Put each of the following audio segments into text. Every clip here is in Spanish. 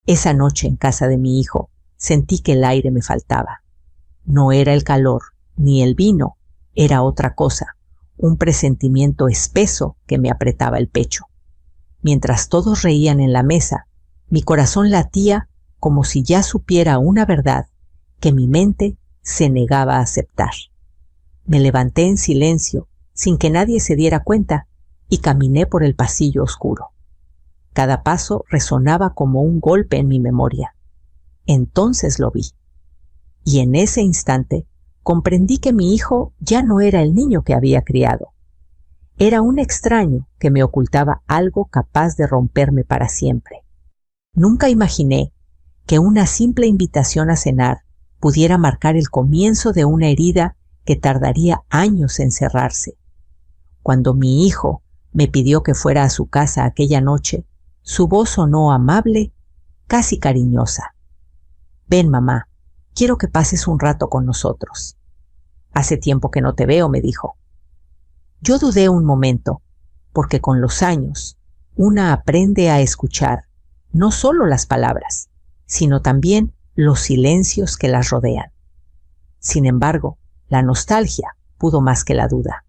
Esa noche en casa de mi hijo sentí que el aire me faltaba. No era el calor ni el vino, era otra cosa, un presentimiento espeso que me apretaba el pecho. Mientras todos reían en la mesa, mi corazón latía como si ya supiera una verdad que mi mente se negaba a aceptar. Me levanté en silencio, sin que nadie se diera cuenta, y caminé por el pasillo oscuro. Cada paso resonaba como un golpe en mi memoria. Entonces lo vi. Y en ese instante comprendí que mi hijo ya no era el niño que había criado. Era un extraño que me ocultaba algo capaz de romperme para siempre. Nunca imaginé que una simple invitación a cenar pudiera marcar el comienzo de una herida que tardaría años en cerrarse. Cuando mi hijo me pidió que fuera a su casa aquella noche, su voz sonó amable, casi cariñosa. «Ven, mamá, quiero que pases un rato con nosotros». «Hace tiempo que no te veo», me dijo. Yo dudé un momento, porque con los años una aprende a escuchar no solo las palabras, sino también los silencios que las rodean. Sin embargo, la nostalgia pudo más que la duda.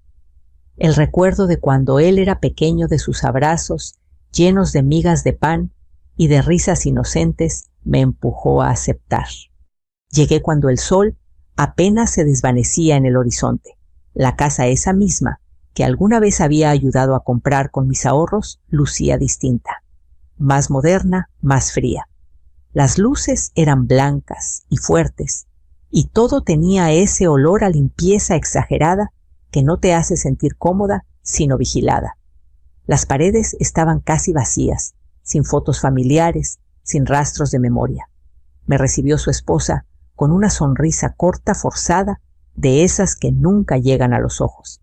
El recuerdo de cuando él era pequeño, de sus abrazos llenos de migas de pan y de risas inocentes, me empujó a aceptar. Llegué cuando el sol apenas se desvanecía en el horizonte. La casa esa misma que alguna vez había ayudado a comprar con mis ahorros lucía distinta, más moderna, más fría. Las luces eran blancas y fuertes, y todo tenía ese olor a limpieza exagerada que no te hace sentir cómoda, sino vigilada. Las paredes estaban casi vacías, sin fotos familiares, sin rastros de memoria. Me recibió su esposa con una sonrisa corta, forzada, de esas que nunca llegan a los ojos.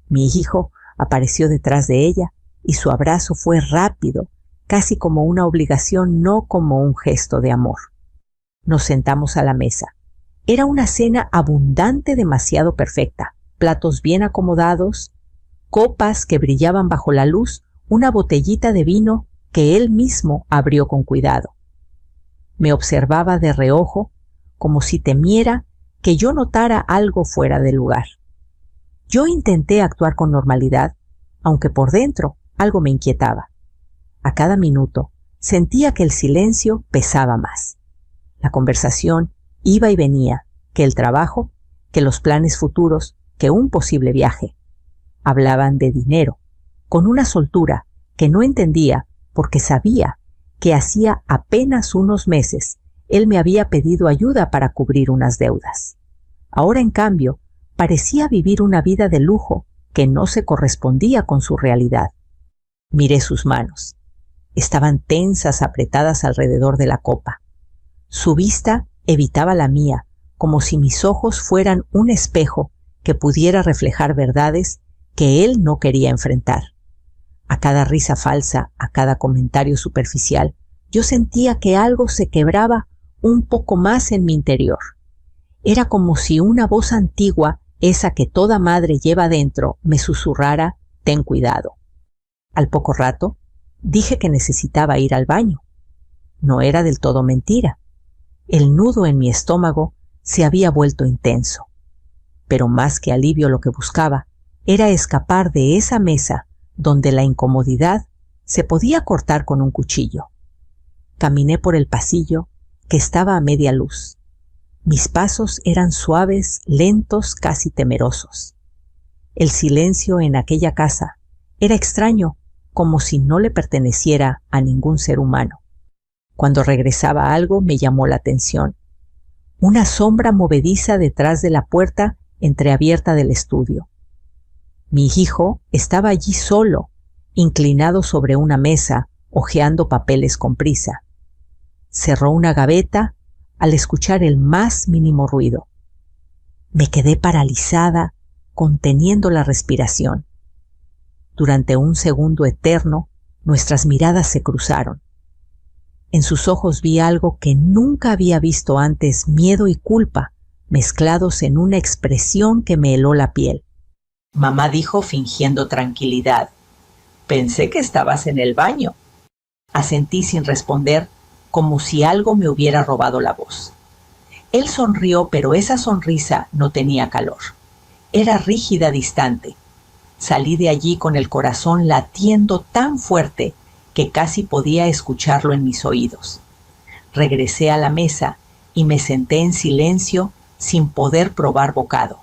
Mi hijo apareció detrás de ella y su abrazo fue rápido, casi como una obligación, no como un gesto de amor. Nos sentamos a la mesa. Era una cena abundante, demasiado perfecta. Platos bien acomodados, copas que brillaban bajo la luz, una botellita de vino que él mismo abrió con cuidado. Me observaba de reojo, como si temiera que yo notara algo fuera de lugar. Yo intenté actuar con normalidad, aunque por dentro algo me inquietaba. A cada minuto sentía que el silencio pesaba más. La conversación iba y venía, que el trabajo, que los planes futuros, que un posible viaje. Hablaban de dinero, con una soltura que no entendía porque sabía que hacía apenas unos meses él me había pedido ayuda para cubrir unas deudas. Ahora, en cambio, parecía vivir una vida de lujo que no se correspondía con su realidad. Miré sus manos. Estaban tensas, apretadas alrededor de la copa. Su vista evitaba la mía, como si mis ojos fueran un espejo que pudiera reflejar verdades que él no quería enfrentar. A cada risa falsa, a cada comentario superficial, yo sentía que algo se quebraba un poco más en mi interior. Era como si una voz antigua, esa que toda madre lleva dentro, me susurrara: «Ten cuidado». Al poco rato, dije que necesitaba ir al baño. No era del todo mentira. El nudo en mi estómago se había vuelto intenso. Pero más que alivio, lo que buscaba era escapar de esa mesa donde la incomodidad se podía cortar con un cuchillo. Caminé por el pasillo, que estaba a media luz. Mis pasos eran suaves, lentos, casi temerosos. El silencio en aquella casa era extraño, como si no le perteneciera a ningún ser humano. Cuando regresaba algo me llamó la atención. Una sombra movediza detrás de la puerta entreabierta del estudio. Mi hijo estaba allí solo, inclinado sobre una mesa, hojeando papeles con prisa. Cerró una gaveta al escuchar el más mínimo ruido. Me quedé paralizada, conteniendo la respiración. Durante un segundo eterno, nuestras miradas se cruzaron. En sus ojos vi algo que nunca había visto antes: miedo y culpa, mezclados en una expresión que me heló la piel. Mamá dijo fingiendo tranquilidad: «Pensé que estabas en el baño». Asentí sin responder, como si algo me hubiera robado la voz. Él sonrió, pero esa sonrisa no tenía calor. Era rígida, distante. Salí de allí con el corazón latiendo tan fuerte que casi podía escucharlo en mis oídos. Regresé a la mesa y me senté en silencio sin poder probar bocado.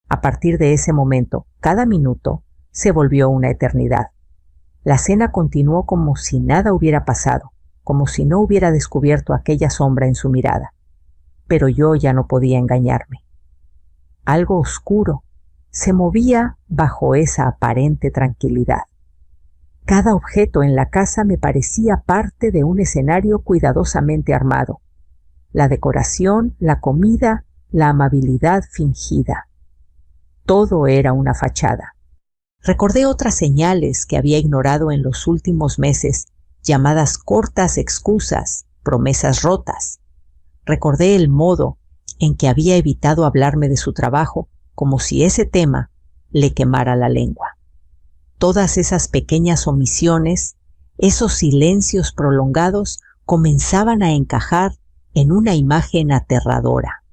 A partir de ese momento, cada minuto se volvió una eternidad. La cena continuó como si nada hubiera pasado, como si no hubiera descubierto aquella sombra en su mirada. Pero yo ya no podía engañarme. Algo oscuro se movía bajo esa aparente tranquilidad. Cada objeto en la casa me parecía parte de un escenario cuidadosamente armado. La decoración, la comida, la amabilidad fingida. Todo era una fachada. Recordé otras señales que había ignorado en los últimos meses, llamadas cortas excusas, promesas rotas. Recordé el modo en que había evitado hablarme de su trabajo, como si ese tema le quemara la lengua. Todas esas pequeñas omisiones, esos silencios prolongados, comenzaban a encajar en una imagen aterradora.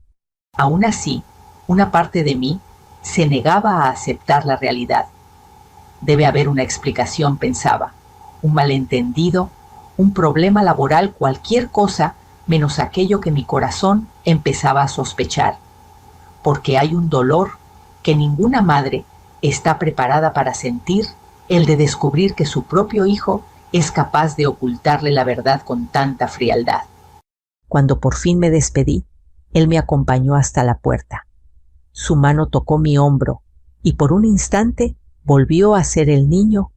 Aún así, una parte de mí se negaba a aceptar la realidad. Debe haber una explicación, pensaba. Un malentendido, un problema laboral, cualquier cosa menos aquello que mi corazón empezaba a sospechar. Porque hay un dolor que ninguna madre está preparada para sentir, el de descubrir que su propio hijo es capaz de ocultarle la verdad con tanta frialdad. Cuando por fin me despedí, él me acompañó hasta la puerta. Su mano tocó mi hombro y por un instante volvió a ser el niño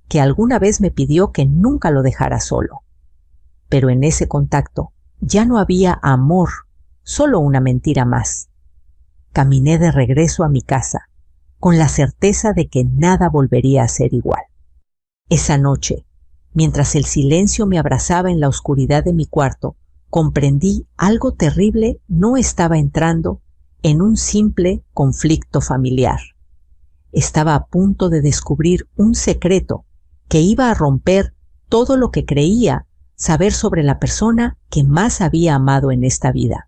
que alguna vez me pidió que nunca lo dejara solo. Pero en ese contacto ya no había amor, solo una mentira más. Caminé de regreso a mi casa, con la certeza de que nada volvería a ser igual. Esa noche, mientras el silencio me abrazaba en la oscuridad de mi cuarto, comprendí algo terrible no estaba entrando en un simple conflicto familiar. Estaba a punto de descubrir un secreto que iba a romper todo lo que creía saber sobre la persona que más había amado en esta vida.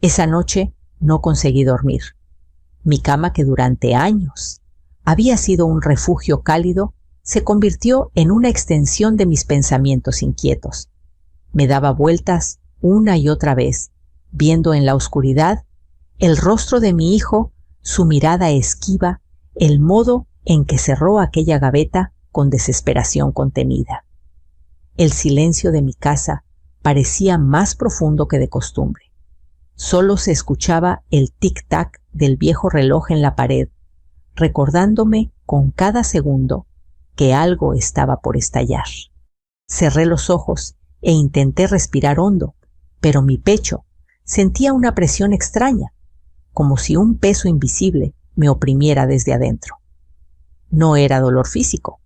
Esa noche no conseguí dormir. Mi cama, que durante años había sido un refugio cálido, se convirtió en una extensión de mis pensamientos inquietos. Me daba vueltas una y otra vez, viendo en la oscuridad el rostro de mi hijo, su mirada esquiva, el modo en que cerró aquella gaveta con desesperación contenida. El silencio de mi casa parecía más profundo que de costumbre. Solo se escuchaba el tic-tac del viejo reloj en la pared, recordándome con cada segundo que algo estaba por estallar. Cerré los ojos e intenté respirar hondo, pero mi pecho sentía una presión extraña, como si un peso invisible me oprimiera desde adentro. No era dolor físico,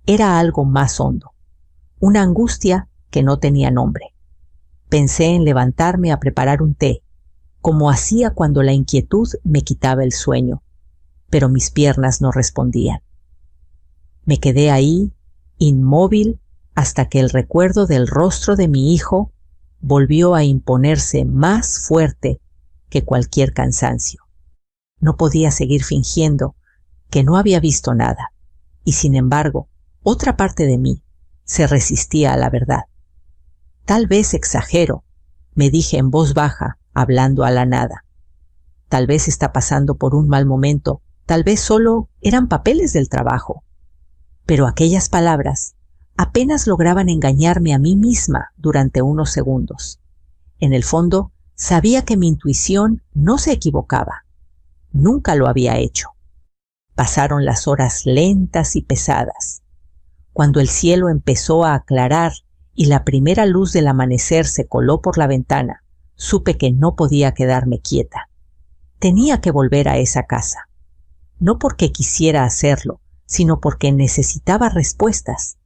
era algo más hondo, una angustia que no tenía nombre. Pensé en levantarme a preparar un té, como hacía cuando la inquietud me quitaba el sueño, pero mis piernas no respondían. Me quedé ahí, inmóvil, hasta que el recuerdo del rostro de mi hijo volvió a imponerse más fuerte que cualquier cansancio. No podía seguir fingiendo que no había visto nada, y sin embargo, otra parte de mí se resistía a la verdad. Tal vez exagero, me dije en voz baja, hablando a la nada. Tal vez está pasando por un mal momento, tal vez solo eran papeles del trabajo. Pero aquellas palabras apenas lograban engañarme a mí misma durante unos segundos. En el fondo, sabía que mi intuición no se equivocaba. Nunca lo había hecho. Pasaron las horas lentas y pesadas. Cuando el cielo empezó a aclarar y la primera luz del amanecer se coló por la ventana, supe que no podía quedarme quieta. Tenía que volver a esa casa. No porque quisiera hacerlo, sino porque necesitaba respuestas.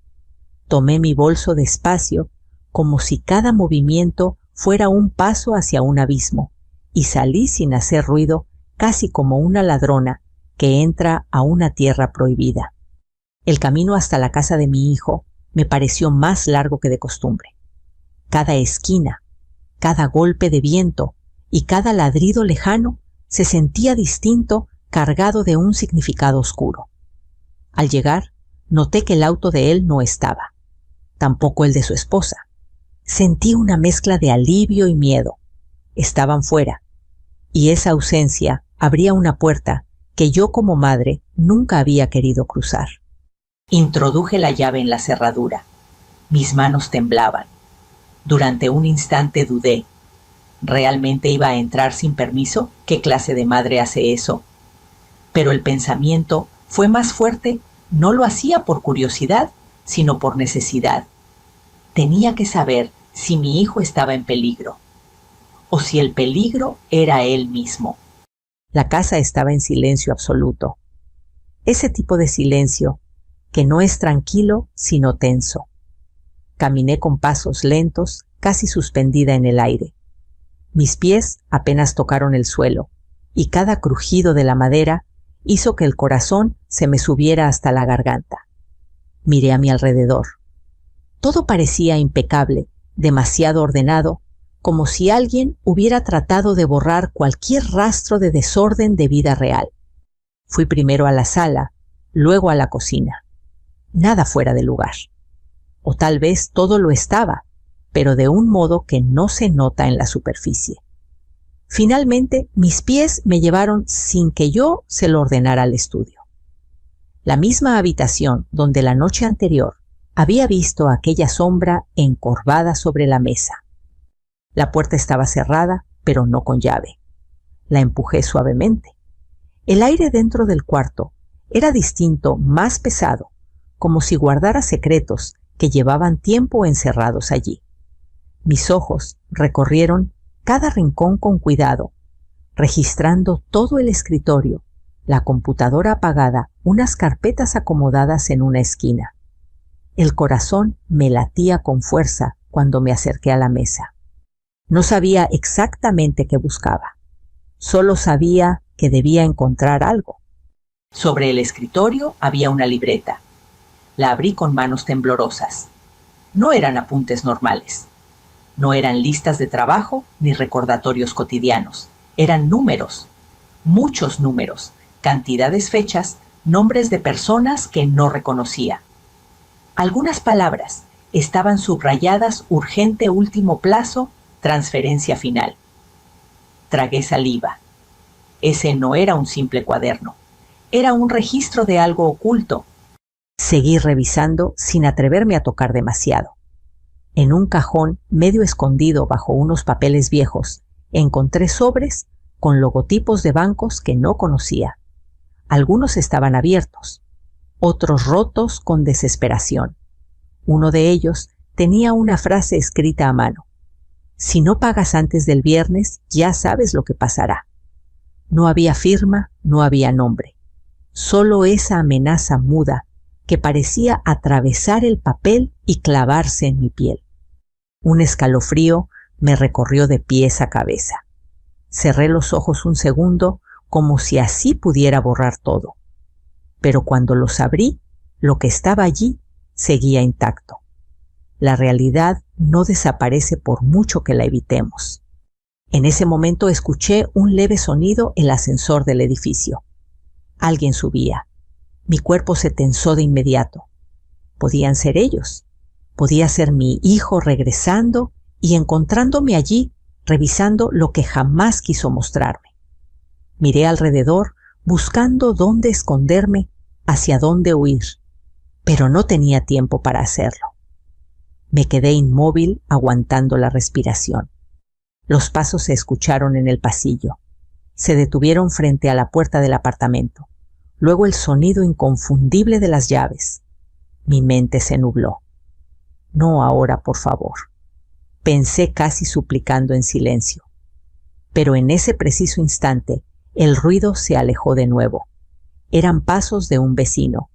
Tomé mi bolso despacio, como si cada movimiento fuera un paso hacia un abismo, y salí sin hacer ruido, casi como una ladrona que entra a una tierra prohibida. El camino hasta la casa de mi hijo me pareció más largo que de costumbre. Cada esquina, cada golpe de viento y cada ladrido lejano se sentía distinto, cargado de un significado oscuro. Al llegar, noté que el auto de él no estaba, tampoco el de su esposa. Sentí una mezcla de alivio y miedo. Estaban fuera, y esa ausencia abría una puerta que yo como madre nunca había querido cruzar. Introduje la llave en la cerradura. Mis manos temblaban. Durante un instante dudé. ¿Realmente iba a entrar sin permiso? ¿Qué clase de madre hace eso? Pero el pensamiento fue más fuerte. No lo hacía por curiosidad, sino por necesidad. Tenía que saber si mi hijo estaba en peligro, o si el peligro era él mismo. La casa estaba en silencio absoluto. Ese tipo de silencio que no es tranquilo, sino tenso. Caminé con pasos lentos, casi suspendida en el aire. Mis pies apenas tocaron el suelo, y cada crujido de la madera hizo que el corazón se me subiera hasta la garganta. Miré a mi alrededor. Todo parecía impecable, demasiado ordenado, como si alguien hubiera tratado de borrar cualquier rastro de desorden de vida real. Fui primero a la sala, luego a la cocina. Nada fuera de lugar. O tal vez todo lo estaba, pero de un modo que no se nota en la superficie. Finalmente, mis pies me llevaron sin que yo se lo ordenara al estudio. La misma habitación donde la noche anterior había visto aquella sombra encorvada sobre la mesa. La puerta estaba cerrada, pero no con llave. La empujé suavemente. El aire dentro del cuarto era distinto, más pesado, como si guardara secretos que llevaban tiempo encerrados allí. Mis ojos recorrieron cada rincón con cuidado, registrando todo el escritorio, la computadora apagada, unas carpetas acomodadas en una esquina. El corazón me latía con fuerza cuando me acerqué a la mesa. No sabía exactamente qué buscaba. Solo sabía que debía encontrar algo. Sobre el escritorio había una libreta. La abrí con manos temblorosas. No eran apuntes normales. No eran listas de trabajo ni recordatorios cotidianos. Eran números. Muchos números. Cantidades fechas. Nombres de personas que no reconocía. Algunas palabras estaban subrayadas: urgente último plazo, transferencia final. Tragué saliva. Ese no era un simple cuaderno. Era un registro de algo oculto. Seguí revisando sin atreverme a tocar demasiado. En un cajón medio escondido bajo unos papeles viejos, encontré sobres con logotipos de bancos que no conocía. Algunos estaban abiertos, otros rotos con desesperación. Uno de ellos tenía una frase escrita a mano: si no pagas antes del viernes, ya sabes lo que pasará. No había firma, no había nombre. Solo esa amenaza muda que parecía atravesar el papel y clavarse en mi piel. Un escalofrío me recorrió de pies a cabeza. Cerré los ojos un segundo, como si así pudiera borrar todo. Pero cuando los abrí, lo que estaba allí seguía intacto. La realidad no desaparece por mucho que la evitemos. En ese momento escuché un leve sonido en el ascensor del edificio. Alguien subía. Mi cuerpo se tensó de inmediato. Podían ser ellos. Podía ser mi hijo regresando y encontrándome allí, revisando lo que jamás quiso mostrarme. Miré alrededor, buscando dónde esconderme, hacia dónde huir, pero no tenía tiempo para hacerlo. Me quedé inmóvil, aguantando la respiración. Los pasos se escucharon en el pasillo. Se detuvieron frente a la puerta del apartamento. Luego el sonido inconfundible de las llaves. Mi mente se nubló. No ahora, por favor. Pensé casi suplicando en silencio. Pero en ese preciso instante, el ruido se alejó de nuevo. Eran pasos de un vecino.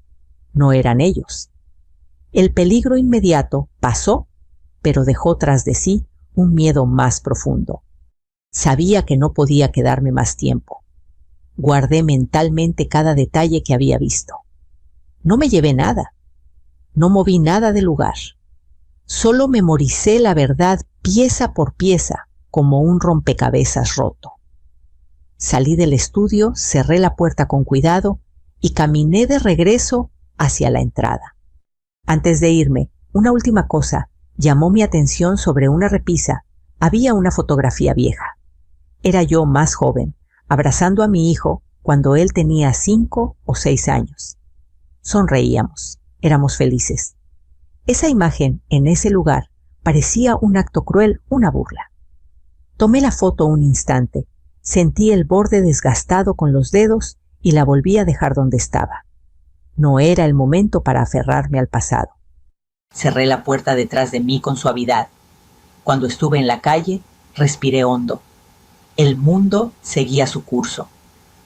No eran ellos. El peligro inmediato pasó, pero dejó tras de sí un miedo más profundo. Sabía que no podía quedarme más tiempo. Guardé mentalmente cada detalle que había visto. No me llevé nada. No moví nada del lugar. Solo memoricé la verdad pieza por pieza, como un rompecabezas roto. Salí del estudio, cerré la puerta con cuidado y caminé de regreso hacia la entrada. Antes de irme, una última cosa llamó mi atención. Sobre una repisa había una fotografía vieja. Era yo más joven, abrazando a mi hijo cuando él tenía 5 o 6 años. Sonreíamos, éramos felices. Esa imagen en ese lugar parecía un acto cruel, una burla. Tomé la foto un instante, sentí el borde desgastado con los dedos y la volví a dejar donde estaba. No era el momento para aferrarme al pasado. Cerré la puerta detrás de mí con suavidad. Cuando estuve en la calle, respiré hondo. El mundo seguía su curso.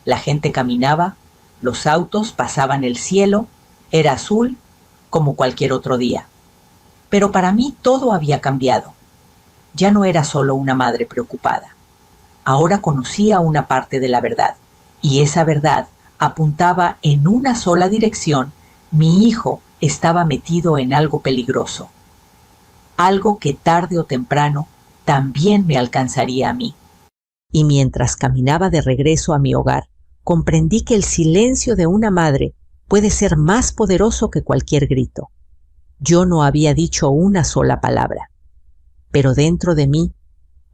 La gente caminaba, los autos pasaban el cielo, era azul como cualquier otro día. Pero para mí todo había cambiado. Ya no era solo una madre preocupada. Ahora conocía una parte de la verdad, y esa verdad apuntaba en una sola dirección. Mi hijo estaba metido en algo peligroso. Algo que tarde o temprano también me alcanzaría a mí. Y mientras caminaba de regreso a mi hogar, comprendí que el silencio de una madre puede ser más poderoso que cualquier grito. Yo no había dicho una sola palabra, pero dentro de mí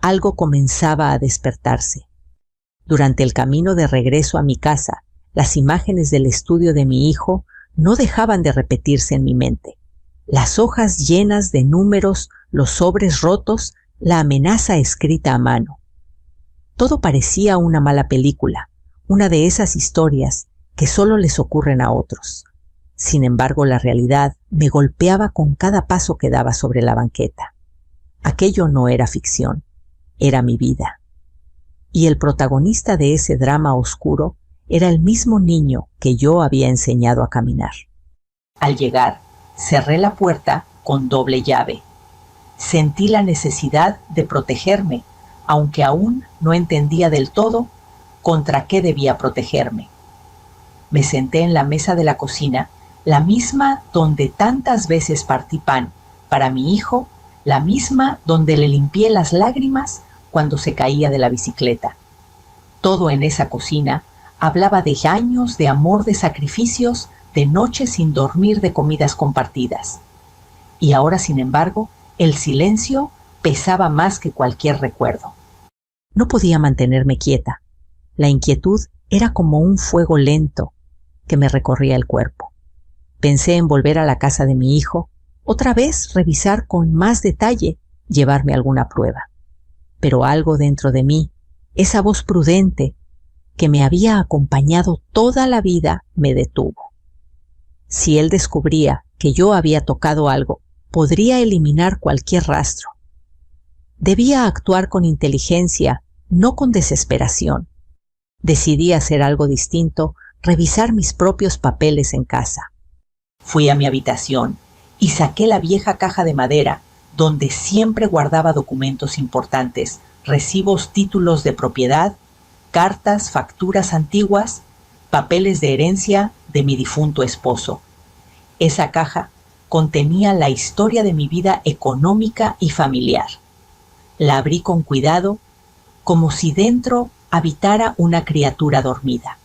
algo comenzaba a despertarse. Durante el camino de regreso a mi casa, las imágenes del estudio de mi hijo no dejaban de repetirse en mi mente. Las hojas llenas de números, los sobres rotos, la amenaza escrita a mano. Todo parecía una mala película, una de esas historias que solo les ocurren a otros. Sin embargo, la realidad me golpeaba con cada paso que daba sobre la banqueta. Aquello no era ficción, era mi vida. Y el protagonista de ese drama oscuro era el mismo niño que yo había enseñado a caminar. Al llegar, cerré la puerta con doble llave. Sentí la necesidad de protegerme, aunque aún no entendía del todo contra qué debía protegerme. Me senté en la mesa de la cocina, la misma donde tantas veces partí pan para mi hijo, la misma donde le limpié las lágrimas cuando se caía de la bicicleta. Todo en esa cocina hablaba de años de amor, de sacrificios, de noches sin dormir, de comidas compartidas. Y ahora, sin embargo, el silencio pesaba más que cualquier recuerdo. No podía mantenerme quieta. La inquietud era como un fuego lento que me recorría el cuerpo. Pensé en volver a la casa de mi hijo, otra vez revisar con más detalle, llevarme alguna prueba. Pero algo dentro de mí, esa voz prudente que me había acompañado toda la vida, me detuvo. Si él descubría que yo había tocado algo, podría eliminar cualquier rastro. Debía actuar con inteligencia, no con desesperación. Decidí hacer algo distinto, revisar mis propios papeles en casa. Fui a mi habitación y saqué la vieja caja de madera donde siempre guardaba documentos importantes, recibos, títulos de propiedad, cartas, facturas antiguas, papeles de herencia de mi difunto esposo. Esa caja contenía la historia de mi vida económica y familiar. La abrí con cuidado, como si dentro habitara una criatura dormida.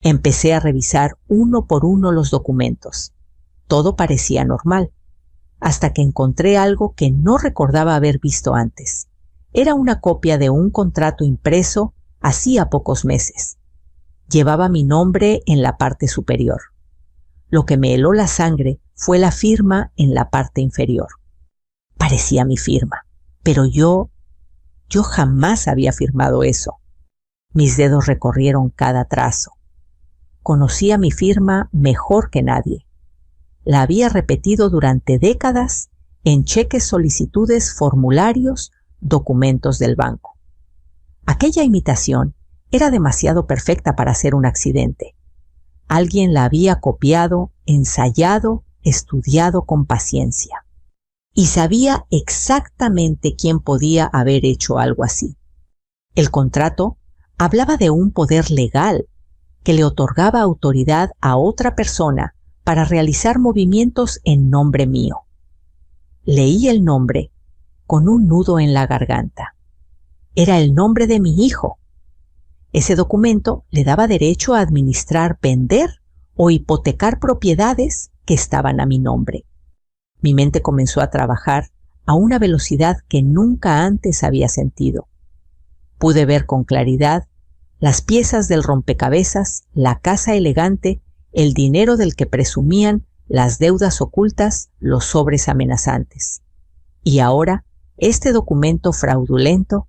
Empecé a revisar uno por uno los documentos. Todo parecía normal, hasta que encontré algo que no recordaba haber visto antes. Era una copia de un contrato impreso hacía pocos meses. Llevaba mi nombre en la parte superior. Lo que me heló la sangre fue la firma en la parte inferior. Parecía mi firma, pero yo jamás había firmado eso. Mis dedos recorrieron cada trazo. Conocía mi firma mejor que nadie. La había repetido durante décadas en cheques, solicitudes, formularios, documentos del banco. Aquella imitación era demasiado perfecta para ser un accidente. Alguien la había copiado, ensayado, estudiado con paciencia. Y sabía exactamente quién podía haber hecho algo así. El contrato hablaba de un poder legal que le otorgaba autoridad a otra persona para realizar movimientos en nombre mío. Leí el nombre con un nudo en la garganta. Era el nombre de mi hijo. Ese documento le daba derecho a administrar, vender o hipotecar propiedades que estaban a mi nombre. Mi mente comenzó a trabajar a una velocidad que nunca antes había sentido. Pude ver con claridad las piezas del rompecabezas, la casa elegante, el dinero del que presumían, las deudas ocultas, los sobres amenazantes. Y ahora, este documento fraudulento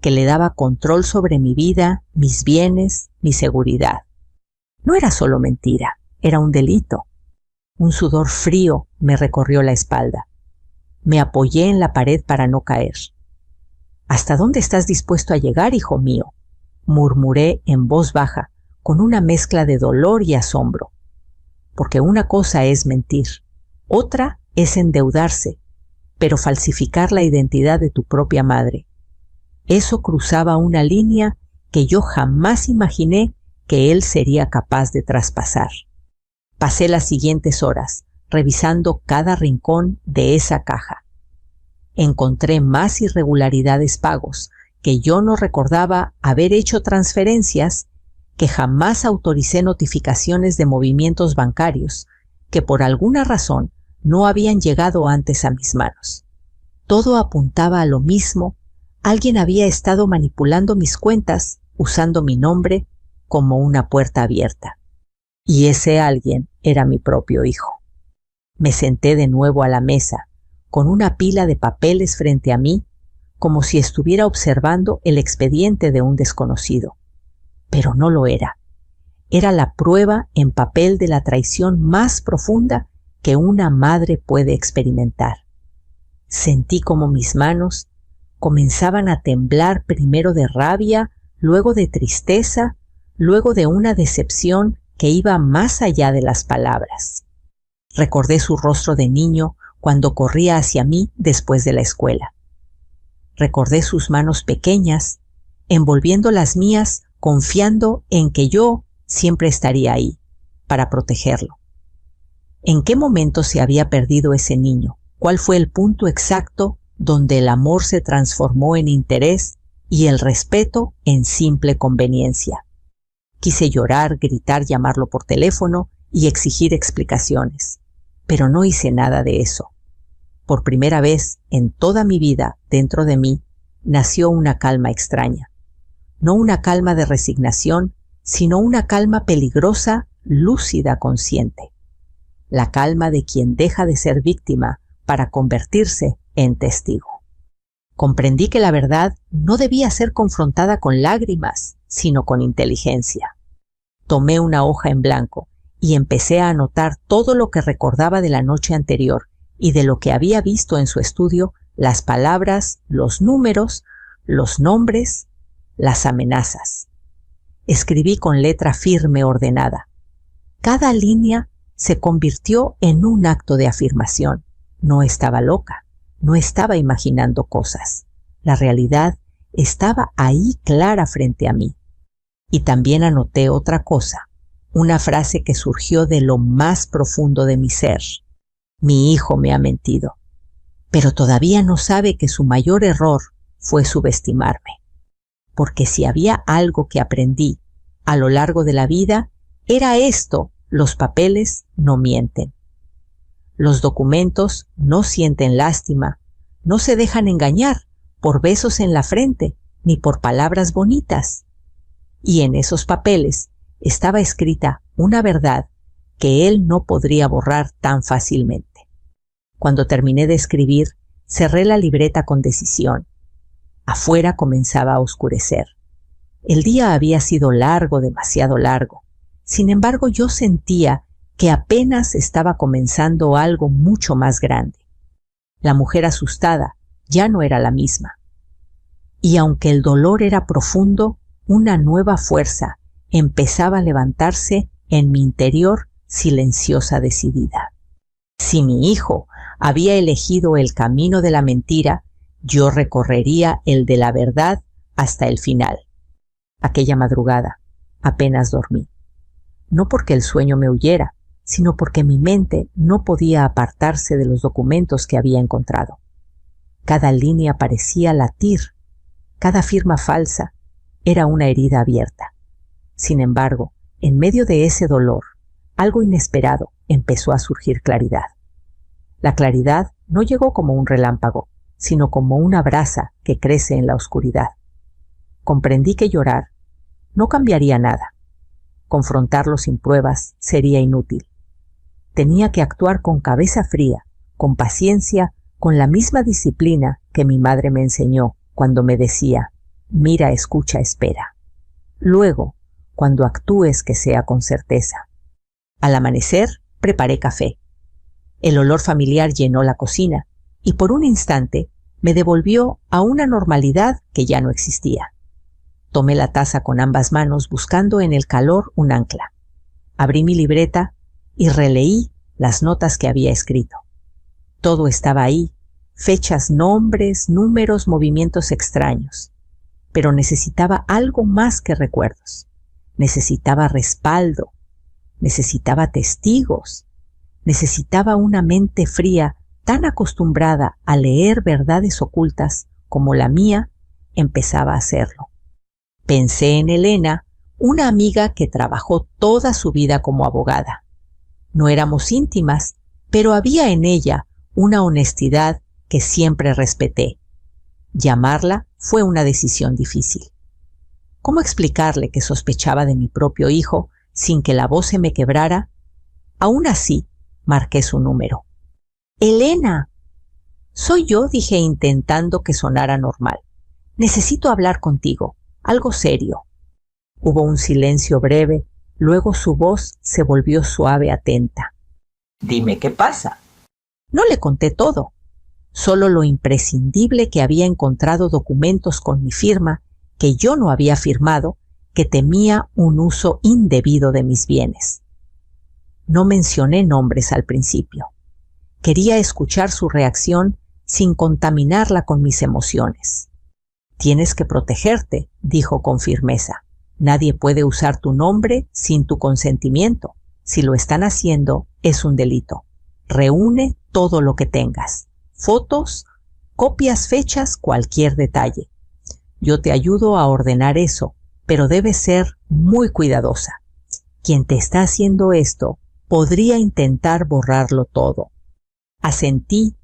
que le daba control sobre mi vida, mis bienes, mi seguridad. No era solo mentira, era un delito. Un sudor frío me recorrió la espalda. Me apoyé en la pared para no caer. ¿Hasta dónde estás dispuesto a llegar, hijo mío?, murmuré en voz baja, con una mezcla de dolor y asombro. Porque una cosa es mentir, otra es endeudarse, pero falsificar la identidad de tu propia madre. Eso cruzaba una línea que yo jamás imaginé que él sería capaz de traspasar. Pasé las siguientes horas revisando cada rincón de esa caja. Encontré más irregularidades pagos, que yo no recordaba haber hecho transferencias, que jamás autoricé notificaciones de movimientos bancarios, que por alguna razón no habían llegado antes a mis manos. Todo apuntaba a lo mismo. Alguien había estado manipulando mis cuentas usando mi nombre como una puerta abierta. Y ese alguien era mi propio hijo. Me senté de nuevo a la mesa, con una pila de papeles frente a mí, como si estuviera observando el expediente de un desconocido. Pero no lo era. Era la prueba en papel de la traición más profunda que una madre puede experimentar. Sentí como mis manos comenzaban a temblar, primero de rabia, luego de tristeza, luego de una decepción que iba más allá de las palabras. Recordé su rostro de niño cuando corría hacia mí después de la escuela. Recordé sus manos pequeñas, envolviendo las mías, confiando en que yo siempre estaría ahí, para protegerlo. ¿En qué momento se había perdido ese niño? ¿Cuál fue el punto exacto donde el amor se transformó en interés y el respeto en simple conveniencia? Quise llorar, gritar, llamarlo por teléfono y exigir explicaciones, pero no hice nada de eso. Por primera vez en toda mi vida, dentro de mí, nació una calma extraña. No una calma de resignación, sino una calma peligrosa, lúcida, consciente. La calma de quien deja de ser víctima para convertirse en testigo. Comprendí que la verdad no debía ser confrontada con lágrimas, sino con inteligencia. Tomé una hoja en blanco y empecé a anotar todo lo que recordaba de la noche anterior y de lo que había visto en su estudio, las palabras, los números, los nombres, las amenazas. Escribí con letra firme, ordenada. Cada línea se convirtió en un acto de afirmación. No estaba loca, no estaba imaginando cosas. La realidad estaba ahí clara frente a mí. Y también anoté otra cosa, una frase que surgió de lo más profundo de mi ser. Mi hijo me ha mentido, pero todavía no sabe que su mayor error fue subestimarme. Porque si había algo que aprendí a lo largo de la vida, era esto: los papeles no mienten. Los documentos no sienten lástima, no se dejan engañar por besos en la frente ni por palabras bonitas. Y en esos papeles estaba escrita una verdad que él no podría borrar tan fácilmente. Cuando terminé de escribir, cerré la libreta con decisión. Afuera comenzaba a oscurecer. El día había sido largo, demasiado largo. Sin embargo, yo sentía que apenas estaba comenzando algo mucho más grande. La mujer asustada ya no era la misma. Y aunque el dolor era profundo, una nueva fuerza empezaba a levantarse en mi interior, silenciosa, decidida. Si mi hijo había elegido el camino de la mentira, yo recorrería el de la verdad hasta el final. Aquella madrugada apenas dormí. No porque el sueño me huyera, sino porque mi mente no podía apartarse de los documentos que había encontrado. Cada línea parecía latir, cada firma falsa era una herida abierta. Sin embargo, en medio de ese dolor, algo inesperado empezó a surgir claridad. La claridad no llegó como un relámpago, sino como una brasa que crece en la oscuridad. Comprendí que llorar no cambiaría nada. Confrontarlo sin pruebas sería inútil. Tenía que actuar con cabeza fría, con paciencia, con la misma disciplina que mi madre me enseñó cuando me decía: mira, escucha, espera. Luego, cuando actúes, que sea con certeza. Al amanecer, preparé café. El olor familiar llenó la cocina y por un instante me devolvió a una normalidad que ya no existía. Tomé la taza con ambas manos buscando en el calor un ancla. Abrí mi libreta y releí las notas que había escrito. Todo estaba ahí, fechas, nombres, números, movimientos extraños. Pero necesitaba algo más que recuerdos. Necesitaba respaldo. Necesitaba testigos. Necesitaba una mente fría tan acostumbrada a leer verdades ocultas como la mía empezaba a hacerlo. Pensé en Elena, una amiga que trabajó toda su vida como abogada. No éramos íntimas, pero había en ella una honestidad que siempre respeté. Llamarla fue una decisión difícil. ¿Cómo explicarle que sospechaba de mi propio hijo sin que la voz se me quebrara? Aún así, marqué su número. «Elena». «Soy yo», dije intentando que sonara normal. «Necesito hablar contigo, algo serio». Hubo un silencio breve, luego su voz se volvió suave, atenta. «Dime qué pasa». No le conté todo, solo lo imprescindible que había encontrado documentos con mi firma que yo no había firmado, que temía un uso indebido de mis bienes. No mencioné nombres al principio. Quería escuchar su reacción sin contaminarla con mis emociones. «Tienes que protegerte», dijo con firmeza. «Nadie puede usar tu nombre sin tu consentimiento. Si lo están haciendo, es un delito. Reúne todo lo que tengas. Fotos, copias, fechas, cualquier detalle. Yo te ayudo a ordenar eso, pero debes ser muy cuidadosa. Quien te está haciendo esto podría intentar borrarlo todo». Asentí,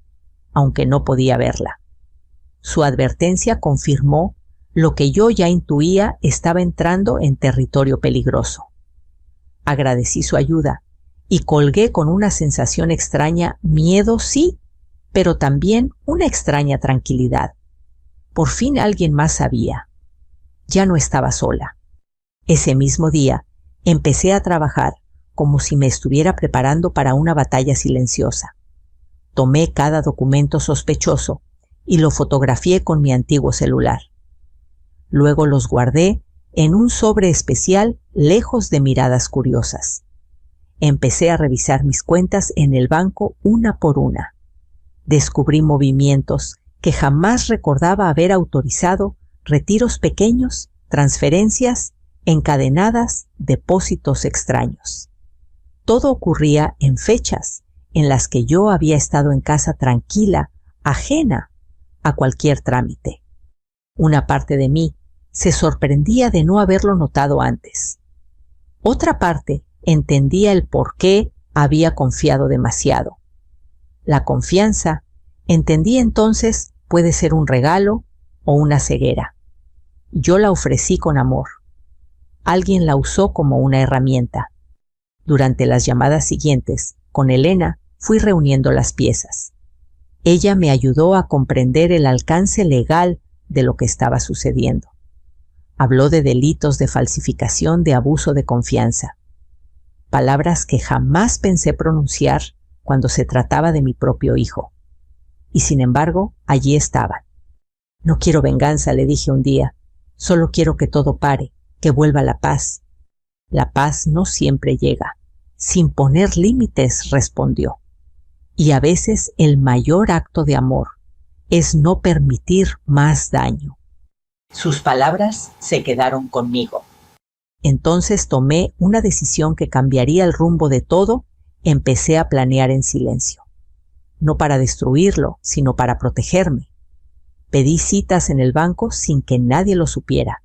aunque no podía verla. Su advertencia confirmó lo que yo ya intuía estaba entrando en territorio peligroso. Agradecí su ayuda y colgué con una sensación extraña, miedo sí, pero también una extraña tranquilidad. Por fin alguien más sabía. Ya no estaba sola. Ese mismo día empecé a trabajar como si me estuviera preparando para una batalla silenciosa. Tomé cada documento sospechoso y lo fotografié con mi antiguo celular. Luego los guardé en un sobre especial lejos de miradas curiosas. Empecé a revisar mis cuentas en el banco una por una. Descubrí movimientos que jamás recordaba haber autorizado, retiros pequeños, transferencias, encadenadas, depósitos extraños. Todo ocurría en fechas en las que yo había estado en casa tranquila, ajena a cualquier trámite. Una parte de mí se sorprendía de no haberlo notado antes. Otra parte entendía el por qué había confiado demasiado. La confianza, entendí entonces, puede ser un regalo o una ceguera. Yo la ofrecí con amor. Alguien la usó como una herramienta. Durante las llamadas siguientes, con Elena, fui reuniendo las piezas. Ella me ayudó a comprender el alcance legal de lo que estaba sucediendo. Habló de delitos de falsificación, de abuso de confianza. Palabras que jamás pensé pronunciar cuando se trataba de mi propio hijo. Y sin embargo, allí estaban. «No quiero venganza», le dije un día. «Solo quiero que todo pare, que vuelva la paz». «La paz no siempre llega». «Sin poner límites», respondió. «Y a veces el mayor acto de amor es no permitir más daño». Sus palabras se quedaron conmigo. Entonces tomé una decisión que cambiaría el rumbo de todo empecé a planear en silencio. No para destruirlo, sino para protegerme. Pedí citas en el banco sin que nadie lo supiera.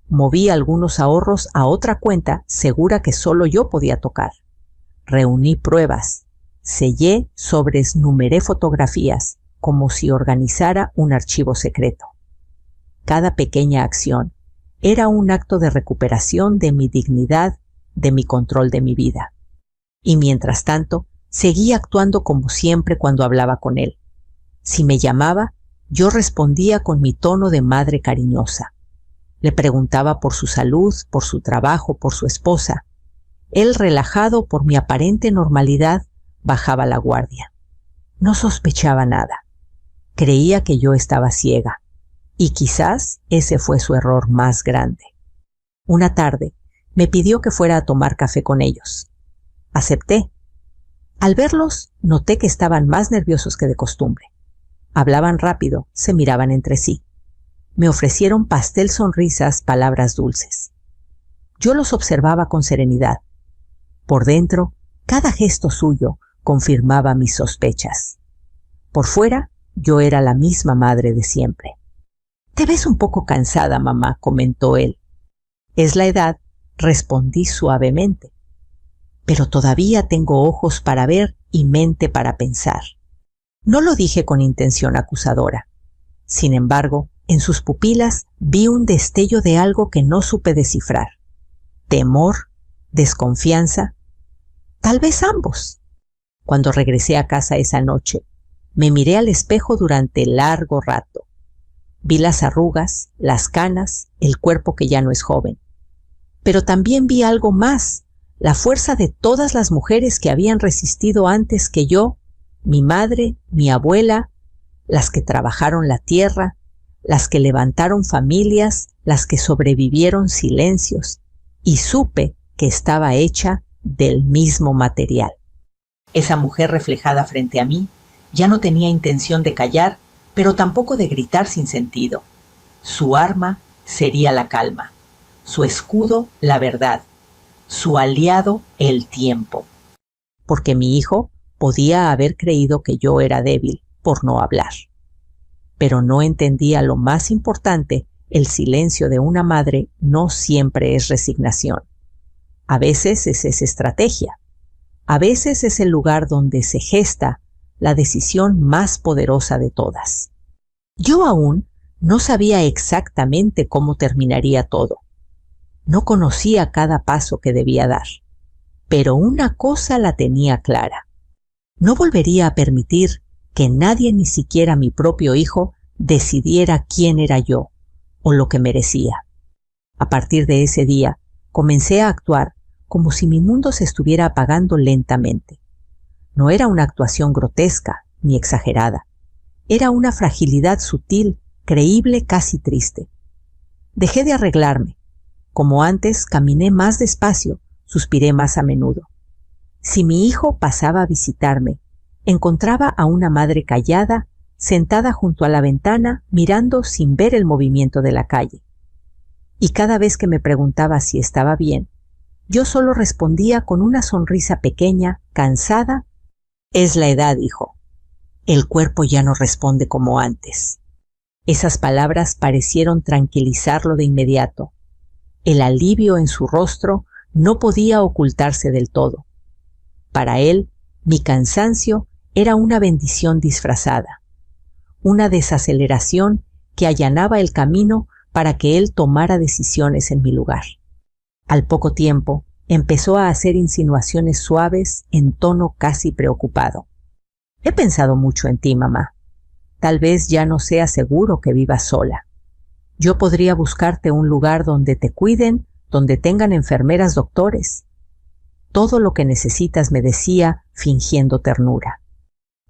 Moví algunos ahorros a otra cuenta segura que solo yo podía tocar. Reuní pruebas. Sellé, sobresnumeré fotografías, como si organizara un archivo secreto. Cada pequeña acción era un acto de recuperación de mi dignidad, de mi control de mi vida. Y mientras tanto, seguí actuando como siempre cuando hablaba con él. Si me llamaba, yo respondía con mi tono de madre cariñosa. Le preguntaba por su salud, por su trabajo, por su esposa. Él, relajado por mi aparente normalidad, bajaba la guardia. No sospechaba nada. Creía que yo estaba ciega. Y quizás ese fue su error más grande. Una tarde, me pidió que fuera a tomar café con ellos. Acepté. Al verlos, noté que estaban más nerviosos que de costumbre. Hablaban rápido, se miraban entre sí. Me ofrecieron pastel, sonrisas, palabras dulces. Yo los observaba con serenidad. Por dentro, cada gesto suyo confirmaba mis sospechas. Por fuera, yo era la misma madre de siempre. «Te ves un poco cansada, mamá», comentó él. «Es la edad», respondí suavemente. «Pero todavía tengo ojos para ver y mente para pensar». No lo dije con intención acusadora. Sin embargo, en sus pupilas vi un destello de algo que no supe descifrar. Temor, desconfianza, tal vez ambos. Cuando regresé a casa esa noche, me miré al espejo durante largo rato. Vi las arrugas, las canas, el cuerpo que ya no es joven. Pero también vi algo más, la fuerza de todas las mujeres que habían resistido antes que yo, mi madre, mi abuela, las que trabajaron la tierra, las que levantaron familias, las que sobrevivieron silencios, y supe que estaba hecha del mismo material. Esa mujer reflejada frente a mí ya no tenía intención de callar, pero tampoco de gritar sin sentido. Su arma sería la calma, su escudo la verdad, su aliado el tiempo. Porque mi hijo podía haber creído que yo era débil por no hablar. Pero no entendía lo más importante: el silencio de una madre no siempre es resignación. A veces es estrategia. A veces es el lugar donde se gesta la decisión más poderosa de todas. Yo aún no sabía exactamente cómo terminaría todo. No conocía cada paso que debía dar. Pero una cosa la tenía clara. No volvería a permitir que nadie, ni siquiera mi propio hijo, decidiera quién era yo o lo que merecía. A partir de ese día, comencé a actuar como si mi mundo se estuviera apagando lentamente. No era una actuación grotesca ni exagerada. Era una fragilidad sutil, creíble, casi triste. Dejé de arreglarme. Como antes, caminé más despacio, suspiré más a menudo. Si mi hijo pasaba a visitarme, encontraba a una madre callada, sentada junto a la ventana, mirando sin ver el movimiento de la calle. Y cada vez que me preguntaba si estaba bien, yo solo respondía con una sonrisa pequeña, cansada: «Es la edad, hijo. El cuerpo ya no responde como antes». Esas palabras parecieron tranquilizarlo de inmediato. El alivio en su rostro no podía ocultarse del todo. Para él, mi cansancio era una bendición disfrazada, una desaceleración que allanaba el camino para que él tomara decisiones en mi lugar. Al poco tiempo, empezó a hacer insinuaciones suaves en tono casi preocupado. «He pensado mucho en ti, mamá. Tal vez ya no sea seguro que vivas sola. Yo podría buscarte un lugar donde te cuiden, donde tengan enfermeras, doctores. Todo lo que necesitas», me decía, fingiendo ternura.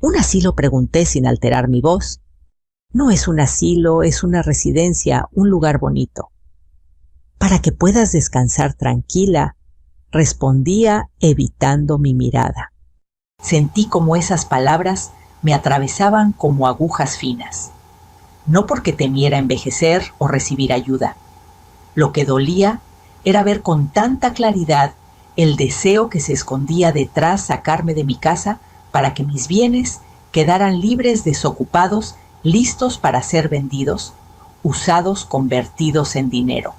«¿Un asilo?», pregunté sin alterar mi voz. «No es un asilo, es una residencia, un lugar bonito». «Para que puedas descansar tranquila», respondía, evitando mi mirada. Sentí como esas palabras me atravesaban como agujas finas. No porque temiera envejecer o recibir ayuda. Lo que dolía era ver con tanta claridad el deseo que se escondía detrás sacarme de mi casa para que mis bienes quedaran libres, desocupados, listos para ser vendidos, usados, convertidos en dinero.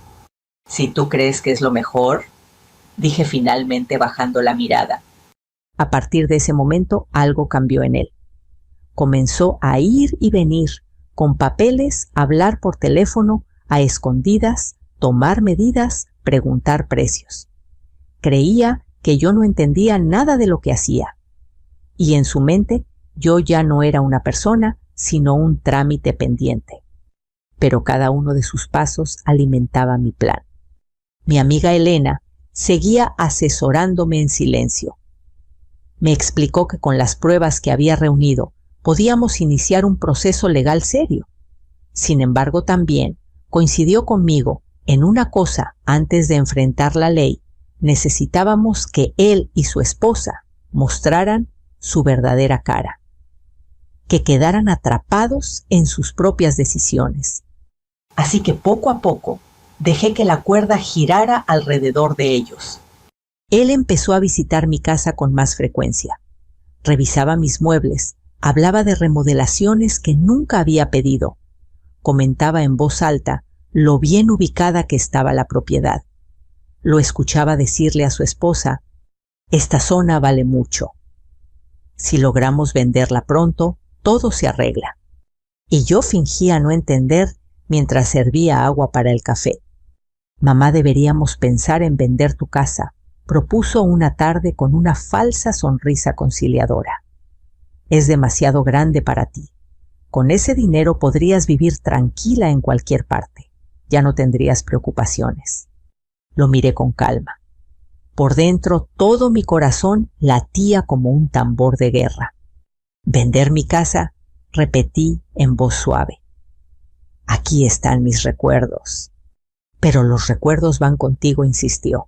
Si tú crees que es lo mejor, dije finalmente bajando la mirada. A partir de ese momento algo cambió en él. Comenzó a ir y venir, con papeles, hablar por teléfono, a escondidas, tomar medidas, preguntar precios. Creía que yo no entendía nada de lo que hacía. Y en su mente yo ya no era una persona, sino un trámite pendiente. Pero cada uno de sus pasos alimentaba mi plan. Mi amiga Elena seguía asesorándome en silencio. Me explicó que con las pruebas que había reunido podíamos iniciar un proceso legal serio. Sin embargo, también coincidió conmigo en una cosa: antes de enfrentar la ley, necesitábamos que él y su esposa mostraran su verdadera cara, que quedaran atrapados en sus propias decisiones. Así que poco a poco dejé que la cuerda girara alrededor de ellos. Él empezó a visitar mi casa con más frecuencia. Revisaba mis muebles, hablaba de remodelaciones que nunca había pedido. Comentaba en voz alta lo bien ubicada que estaba la propiedad. Lo escuchaba decirle a su esposa: «Esta zona vale mucho. Si logramos venderla pronto, todo se arregla». Y yo fingía no entender mientras servía agua para el café. «Mamá, deberíamos pensar en vender tu casa», propuso una tarde con una falsa sonrisa conciliadora. «Es demasiado grande para ti. Con ese dinero podrías vivir tranquila en cualquier parte. Ya no tendrías preocupaciones». Lo miré con calma. Por dentro todo mi corazón latía como un tambor de guerra. «¿Vender mi casa?», repetí en voz suave. «Aquí están mis recuerdos». «Pero los recuerdos van contigo», insistió.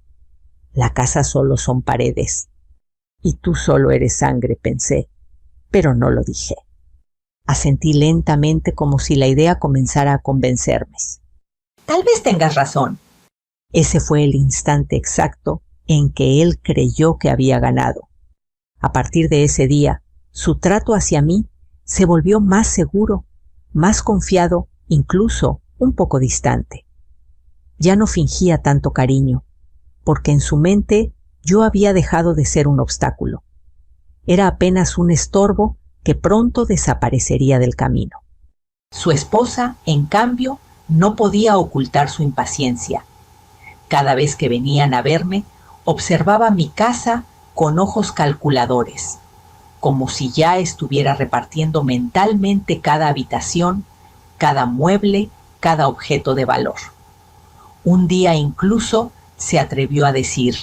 «La casa solo son paredes. Y tú solo eres sangre», pensé, pero no lo dije. Asentí lentamente como si la idea comenzara a convencerme. «Tal vez tengas razón». Ese fue el instante exacto en que él creyó que había ganado. A partir de ese día, su trato hacia mí se volvió más seguro, más confiado, incluso un poco distante. Ya no fingía tanto cariño, porque en su mente yo había dejado de ser un obstáculo. Era apenas un estorbo que pronto desaparecería del camino. Su esposa, en cambio, no podía ocultar su impaciencia. Cada vez que venían a verme, observaba mi casa con ojos calculadores, como si ya estuviera repartiendo mentalmente cada habitación, cada mueble, cada objeto de valor. Un día incluso se atrevió a decir: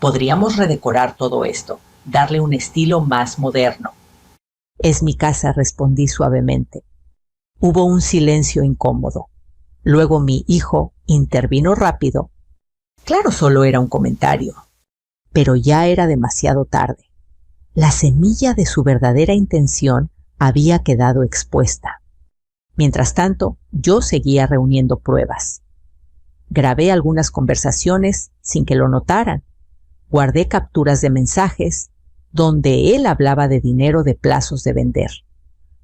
«Podríamos redecorar todo esto, darle un estilo más moderno». «Es mi casa», respondí suavemente. Hubo un silencio incómodo. Luego mi hijo intervino rápido. Claro, solo era un comentario. Pero ya era demasiado tarde. La semilla de su verdadera intención había quedado expuesta. Mientras tanto, yo seguía reuniendo pruebas. Grabé algunas conversaciones sin que lo notaran. Guardé capturas de mensajes donde él hablaba de dinero, de plazos de vender.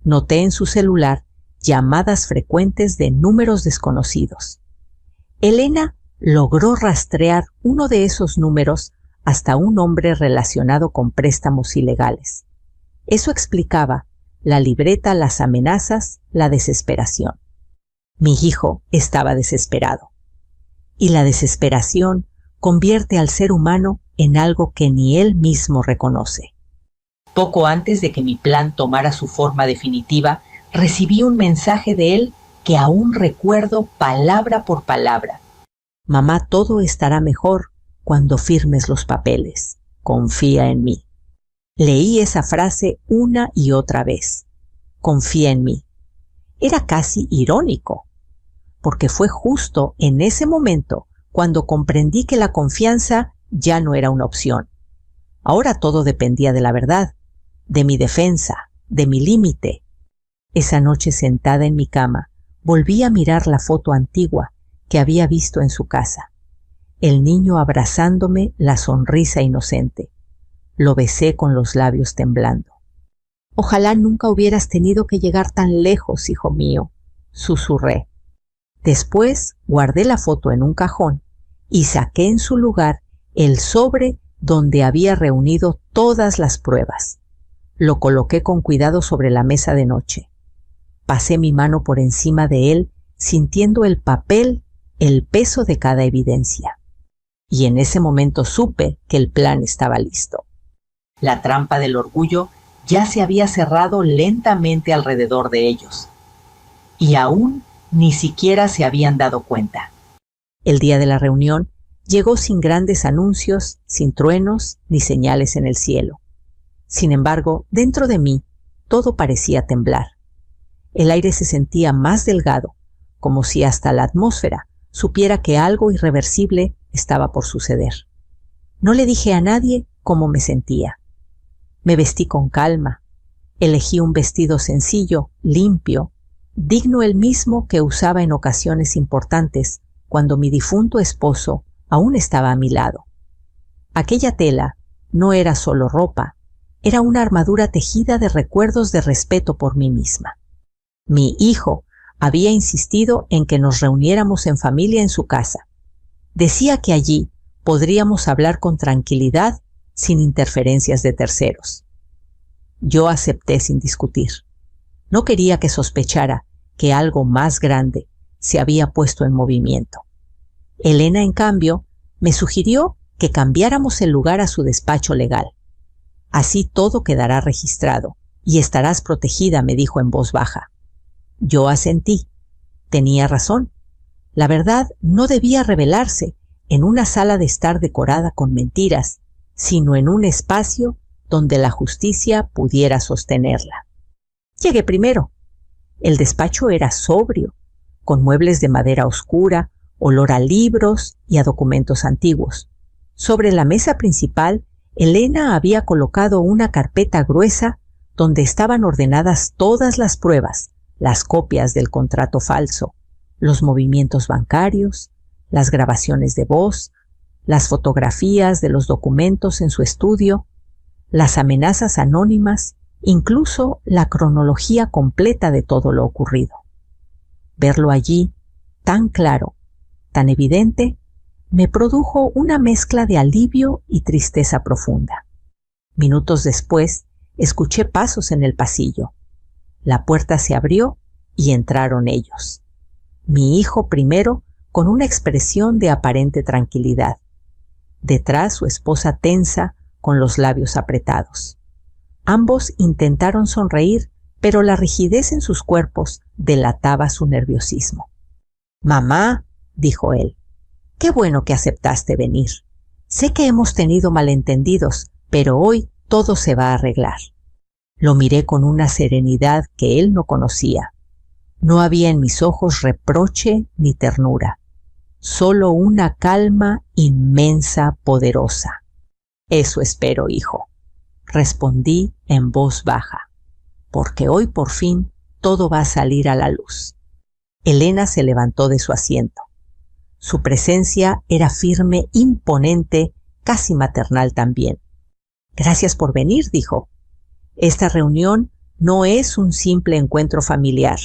Noté en su celular llamadas frecuentes de números desconocidos. Elena logró rastrear uno de esos números hasta un hombre relacionado con préstamos ilegales. Eso explicaba la libreta, las amenazas, la desesperación. Mi hijo estaba desesperado. Y la desesperación convierte al ser humano en algo que ni él mismo reconoce. Poco antes de que mi plan tomara su forma definitiva, recibí un mensaje de él que aún recuerdo palabra por palabra. «Mamá, todo estará mejor cuando firmes los papeles. Confía en mí». Leí esa frase una y otra vez. «Confía en mí». Era casi irónico, porque fue justo en ese momento cuando comprendí que la confianza ya no era una opción. Ahora todo dependía de la verdad, de mi defensa, de mi límite. Esa noche, sentada en mi cama, volví a mirar la foto antigua que había visto en su casa. el niño abrazándome, la sonrisa inocente. Lo besé con los labios temblando. «Ojalá nunca hubieras tenido que llegar tan lejos, hijo mío», susurré. Después guardé la foto en un cajón y saqué en su lugar el sobre donde había reunido todas las pruebas. Lo coloqué con cuidado sobre la mesa de noche. Pasé mi mano por encima de él, sintiendo el papel, el peso de cada evidencia. Y en ese momento supe que el plan estaba listo. La trampa del orgullo ya se había cerrado lentamente alrededor de ellos. Y aún ni siquiera se habían dado cuenta. El día de la reunión llegó sin grandes anuncios, sin truenos ni señales en el cielo. Sin embargo, dentro de mí todo parecía temblar. El aire se sentía más delgado, como si hasta la atmósfera supiera que algo irreversible estaba por suceder. No le dije a nadie cómo me sentía. Me vestí con calma. Elegí un vestido sencillo, limpio, digno el mismo que usaba en ocasiones importantes cuando mi difunto esposo aún estaba a mi lado. Aquella tela no era solo ropa, era una armadura tejida de recuerdos de respeto por mí misma. Mi hijo había insistido en que nos reuniéramos en familia en su casa. Decía que allí podríamos hablar con tranquilidad sin interferencias de terceros. Yo acepté sin discutir. No quería que sospechara que algo más grande se había puesto en movimiento. Elena, en cambio, me sugirió que cambiáramos el lugar a su despacho legal. Así todo quedará registrado y estarás protegida, me dijo en voz baja. Yo asentí. Tenía razón. La verdad no debía revelarse en una sala de estar decorada con mentiras, sino en un espacio donde la justicia pudiera sostenerla. Llegué primero. El despacho era sobrio, con muebles de madera oscura, olor a libros y a documentos antiguos. Sobre la mesa principal, Elena había colocado una carpeta gruesa donde estaban ordenadas todas las pruebas, las copias del contrato falso, los movimientos bancarios, las grabaciones de voz, las fotografías de los documentos en su estudio, las amenazas anónimas, incluso la cronología completa de todo lo ocurrido. Verlo allí, tan claro, tan evidente, me produjo una mezcla de alivio y tristeza profunda. Minutos después, escuché pasos en el pasillo. La puerta se abrió y entraron ellos. Mi hijo primero, con una expresión de aparente tranquilidad. Detrás su esposa tensa, con los labios apretados. Ambos intentaron sonreír, pero la rigidez en sus cuerpos delataba su nerviosismo. «Mamá», dijo él, «qué bueno que aceptaste venir. Sé que hemos tenido malentendidos, pero hoy todo se va a arreglar». Lo miré con una serenidad que él no conocía. No había en mis ojos reproche ni ternura, solo una calma inmensa, poderosa. «Eso espero, hijo», respondí en voz baja, «porque hoy por fin todo va a salir a la luz». Elena se levantó de su asiento. Su presencia era firme, imponente, casi maternal también. «Gracias por venir», dijo. «Esta reunión no es un simple encuentro familiar.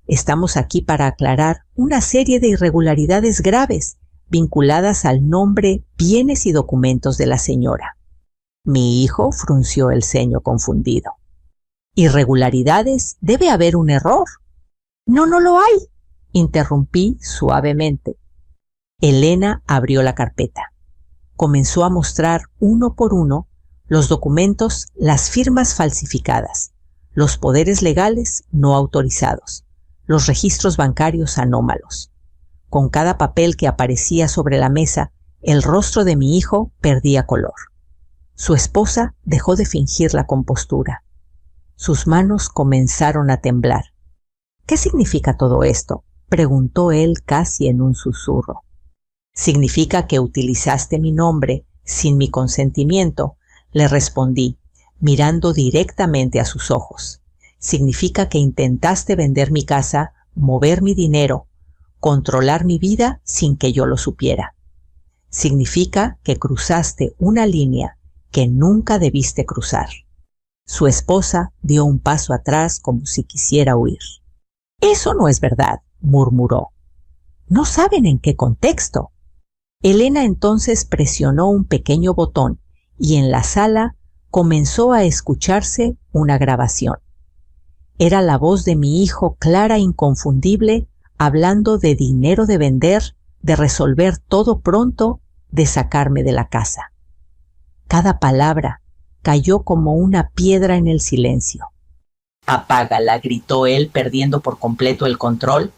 Estamos aquí para aclarar una serie de irregularidades graves vinculadas al nombre, bienes y documentos de la señora». Mi hijo frunció el ceño confundido. «¿Irregularidades? Debe haber un error». «No, no lo hay», interrumpí suavemente. Elena abrió la carpeta. Comenzó a mostrar uno por uno los documentos, las firmas falsificadas, los poderes legales no autorizados, los registros bancarios anómalos. Con cada papel que aparecía sobre la mesa, el rostro de mi hijo perdía color. Su esposa dejó de fingir la compostura. Sus manos comenzaron a temblar. «¿Qué significa todo esto?», preguntó él casi en un susurro. «Significa que utilizaste mi nombre sin mi consentimiento», le respondí, mirando directamente a sus ojos. «Significa que intentaste vender mi casa, mover mi dinero, controlar mi vida sin que yo lo supiera. Significa que cruzaste una línea que nunca debiste cruzar. Su esposa dio un paso atrás como si quisiera huir. Eso no es verdad, murmuró. No saben en qué contexto. Elena entonces presionó un pequeño botón y en la sala comenzó a escucharse una grabación. Era la voz de mi hijo clara e inconfundible, hablando de dinero de vender, de resolver todo pronto, de sacarme de la casa. Cada palabra cayó como una piedra en el silencio. «Apágala», gritó él, perdiendo por completo el control.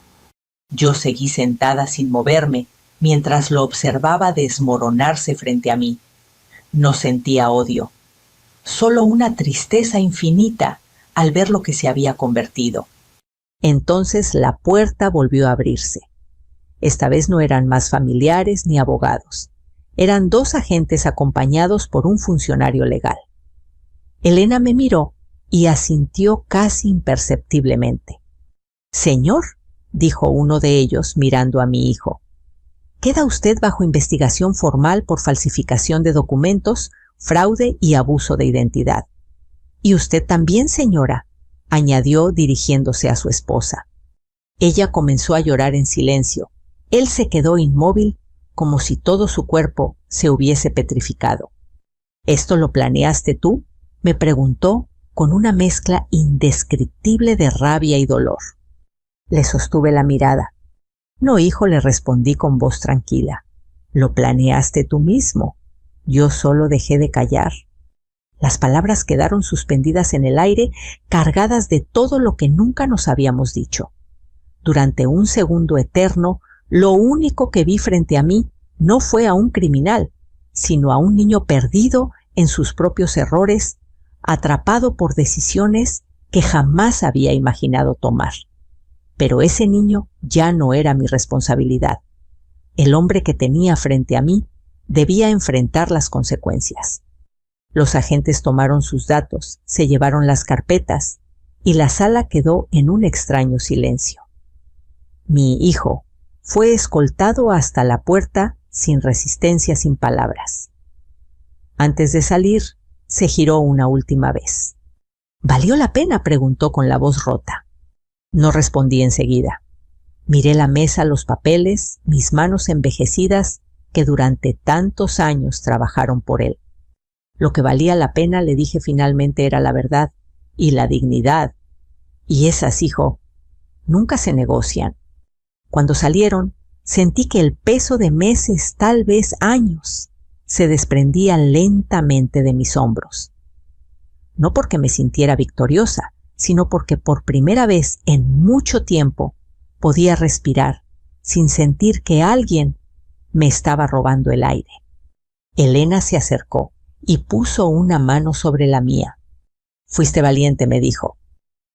Yo seguí sentada sin moverme, mientras lo observaba desmoronarse frente a mí. No sentía odio, solo una tristeza infinita al ver lo que se había convertido. Entonces la puerta volvió a abrirse. Esta vez no eran más familiares ni abogados. Eran 2 agentes acompañados por un funcionario legal. Elena me miró y asintió casi imperceptiblemente. «Señor», dijo uno de ellos mirando a mi hijo, «queda usted bajo investigación formal por falsificación de documentos, fraude y abuso de identidad». «Y usted también, señora», añadió dirigiéndose a su esposa. Ella comenzó a llorar en silencio. Él se quedó inmóvil, como si todo su cuerpo se hubiese petrificado. «¿Esto lo planeaste tú?», me preguntó con una mezcla indescriptible de rabia y dolor. Le sostuve la mirada. «No, hijo», le respondí con voz tranquila. «Lo planeaste tú mismo. Yo solo dejé de callar». Las palabras quedaron suspendidas en el aire, cargadas de todo lo que nunca nos habíamos dicho. Durante un segundo eterno, lo único que vi frente a mí no fue a un criminal, sino a un niño perdido en sus propios errores, atrapado por decisiones que jamás había imaginado tomar. Pero ese niño ya no era mi responsabilidad. El hombre que tenía frente a mí debía enfrentar las consecuencias. Los agentes tomaron sus datos, se llevaron las carpetas y la sala quedó en un extraño silencio. Mi hijo fue escoltado hasta la puerta sin resistencia, sin palabras. Antes de salir, se giró una última vez. «¿Valió la pena?», preguntó con la voz rota. No respondí enseguida. Miré la mesa, los papeles, mis manos envejecidas que durante tantos años trabajaron por él. Lo que valía la pena, le dije finalmente, era la verdad y la dignidad. Y esas, hijo, nunca se negocian. Cuando salieron, sentí que el peso de meses, tal vez años, se desprendía lentamente de mis hombros. No porque me sintiera victoriosa, sino porque por primera vez en mucho tiempo podía respirar sin sentir que alguien me estaba robando el aire. Elena se acercó y puso una mano sobre la mía. «Fuiste valiente», me dijo.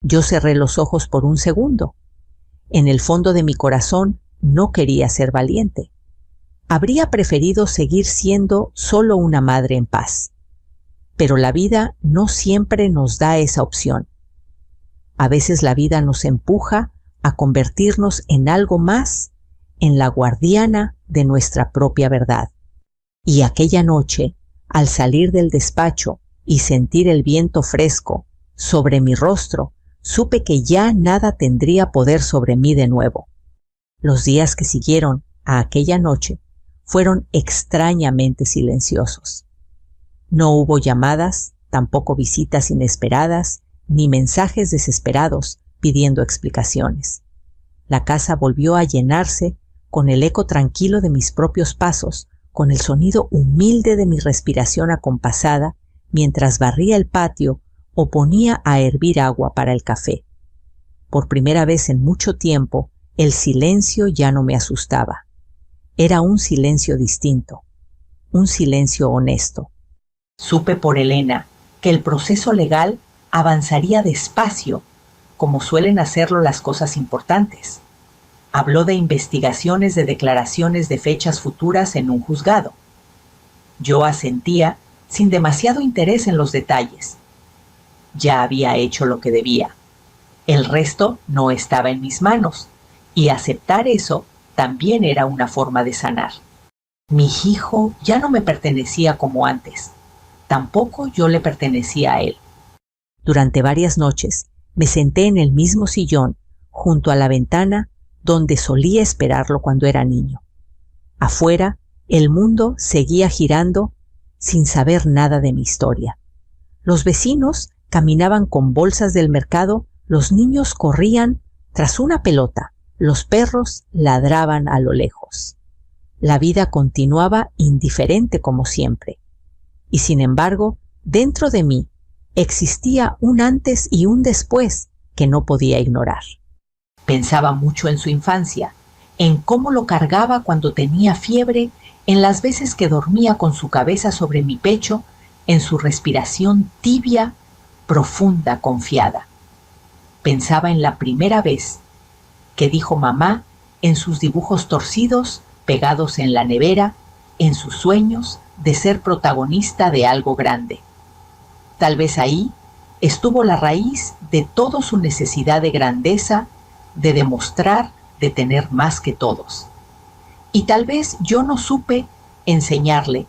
Yo cerré los ojos por un segundo. En el fondo de mi corazón no quería ser valiente. Habría preferido seguir siendo solo una madre en paz. Pero la vida no siempre nos da esa opción. A veces la vida nos empuja a convertirnos en algo más, en la guardiana de nuestra propia verdad. Y aquella noche, al salir del despacho y sentir el viento fresco sobre mi rostro, supe que ya nada tendría poder sobre mí de nuevo. Los días que siguieron a aquella noche fueron extrañamente silenciosos. No hubo llamadas, tampoco visitas inesperadas, ni mensajes desesperados pidiendo explicaciones. La casa volvió a llenarse con el eco tranquilo de mis propios pasos, con el sonido humilde de mi respiración acompasada mientras barría el patio o ponía a hervir agua para el café. Por primera vez en mucho tiempo, el silencio ya no me asustaba. Era un silencio distinto, un silencio honesto. Supe por Elena que el proceso legal avanzaría despacio, como suelen hacerlo las cosas importantes. Habló de investigaciones de declaraciones de fechas futuras en un juzgado. Yo asentía sin demasiado interés en los detalles. Ya había hecho lo que debía. El resto no estaba en mis manos, y aceptar eso también era una forma de sanar. Mi hijo ya no me pertenecía como antes. Tampoco yo le pertenecía a él. Durante varias noches me senté en el mismo sillón junto a la ventana donde solía esperarlo cuando era niño. Afuera, el mundo seguía girando sin saber nada de mi historia. Los vecinos caminaban con bolsas del mercado, los niños corrían tras una pelota, los perros ladraban a lo lejos. La vida continuaba indiferente como siempre. Y sin embargo, dentro de mí existía un antes y un después que no podía ignorar. Pensaba mucho en su infancia, en cómo lo cargaba cuando tenía fiebre, en las veces que dormía con su cabeza sobre mi pecho, en su respiración tibia, profunda, confiada. Pensaba en la primera vez que dijo mamá, en sus dibujos torcidos, pegados en la nevera, en sus sueños de ser protagonista de algo grande. Tal vez ahí estuvo la raíz de toda su necesidad de grandeza, de demostrar, de tener más que todos. Y tal vez yo no supe enseñarle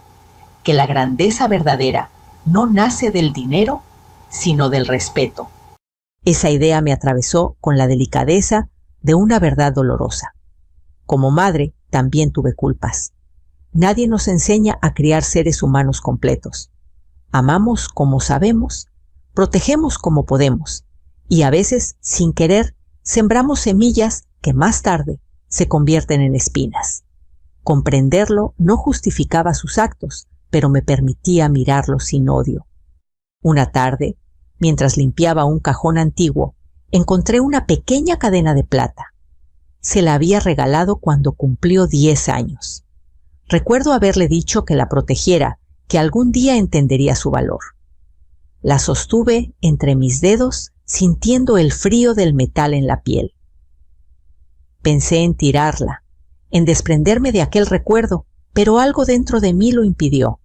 que la grandeza verdadera no nace del dinero, sino del respeto. Esa idea me atravesó con la delicadeza de una verdad dolorosa. Como madre, también tuve culpas. Nadie nos enseña a criar seres humanos completos. Amamos como sabemos, protegemos como podemos, y a veces, sin querer, sembramos semillas que más tarde se convierten en espinas. Comprenderlo no justificaba sus actos, pero me permitía mirarlos sin odio. Una tarde, mientras limpiaba un cajón antiguo, encontré una pequeña cadena de plata. Se la había regalado cuando cumplió 10 años. Recuerdo haberle dicho que la protegiera, que algún día entendería su valor. La sostuve entre mis dedos, sintiendo el frío del metal en la piel. Pensé en tirarla, en desprenderme de aquel recuerdo, pero algo dentro de mí lo impidió.